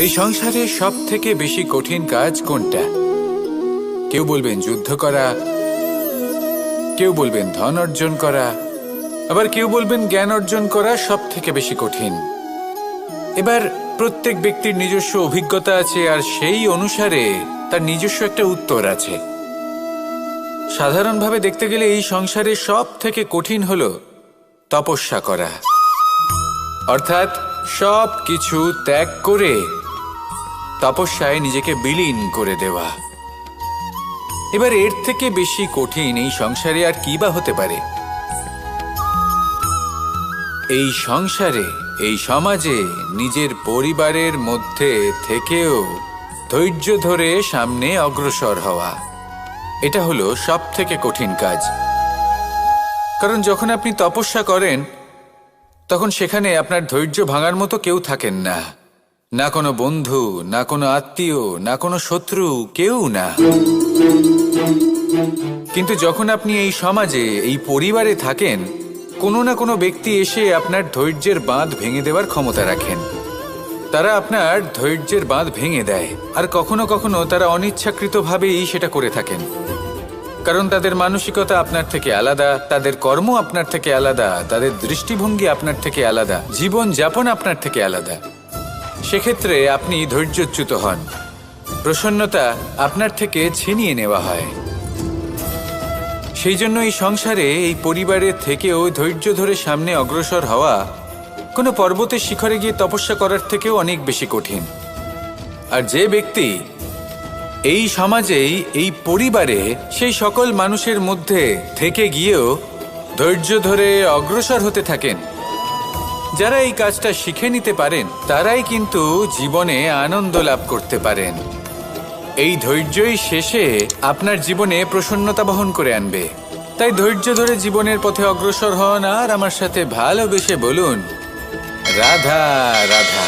এই সংসারে সব থেকে বেশি কঠিন কাজ কোনটা? কেউ বলবেন যুদ্ধ করা, কেউ বলবেন ধন অর্জন করা, আবার কেউ বলবেন জ্ঞান অর্জন করা সব থেকে বেশি কঠিন। এবার প্রত্যেক ব্যক্তির নিজস্ব অভিজ্ঞতা আছে, আর সেই অনুসারে তার নিজস্ব একটা উত্তর আছে। সাধারণভাবে দেখতে গেলে এই সংসারে সব থেকে কঠিন হলো তপস্যা করা, অর্থাৎ সব কিছু ত্যাগ করে তপস্যায় নিজেকে বিলীন করে দেওয়া। এবার এর থেকে বেশি কঠিন এই সংসারে আর কি বা হতে পারে? এই সংসারে, এই সমাজে, নিজের পরিবারের মধ্যে থেকেও ধৈর্য ধরে সামনে অগ্রসর হওয়া, এটা হলো সব থেকে কঠিন কাজ। কারণ যখন আপনি তপস্যা করেন তখন সেখানে আপনার ধৈর্য ভাঙার মতো কেউ থাকেন না, না কোনো বন্ধু, না কোনো আত্মীয়, না কোনো শত্রু, কেউ না। কিন্তু যখন আপনি এই সমাজে, এই পরিবারে থাকেন, কোনো না কোনো ব্যক্তি এসে আপনার ধৈর্যের বাঁধ ভেঙে দেওয়ার ক্ষমতা রাখেন। তারা আপনার ধৈর্যের বাঁধ ভেঙে দেয়, আর কখনো কখনো তারা অনিচ্ছাকৃতভাবেই সেটা করে থাকেন। কারণ তাদের মানসিকতা আপনার থেকে আলাদা, তাদের কর্ম আপনার থেকে আলাদা, তাদের দৃষ্টিভঙ্গি আপনার থেকে আলাদা, জীবন যাপন আপনার থেকে আলাদা। সেক্ষেত্রে আপনি ধৈর্যচ্যুত হন, প্রসন্নতা আপনার থেকে ছিনিয়ে নেওয়া হয়। সেই জন্য এই সংসারে, এই পরিবারের থেকেও ধৈর্য ধরে সামনে অগ্রসর হওয়া কোনো পর্বতের শিখরে গিয়ে তপস্যা করার থেকেও অনেক বেশি কঠিন। আর যে ব্যক্তি এই সমাজেই, এই পরিবারে, সেই সকল মানুষের মধ্যে থেকে গিয়েও ধৈর্য ধরে অগ্রসর হতে থাকেন, যারা এই কাজটা শিখে নিতে পারেন, তারাই কিন্তু জীবনে আনন্দ লাভ করতে পারেন। এই ধৈর্যই শেষে আপনার জীবনে প্রসন্নতা বহন করে আনবে। তাই ধৈর্য ধরে জীবনের পথে অগ্রসর হন আর আমার সাথে ভালোবেসে বলুন, রাধা রাধা।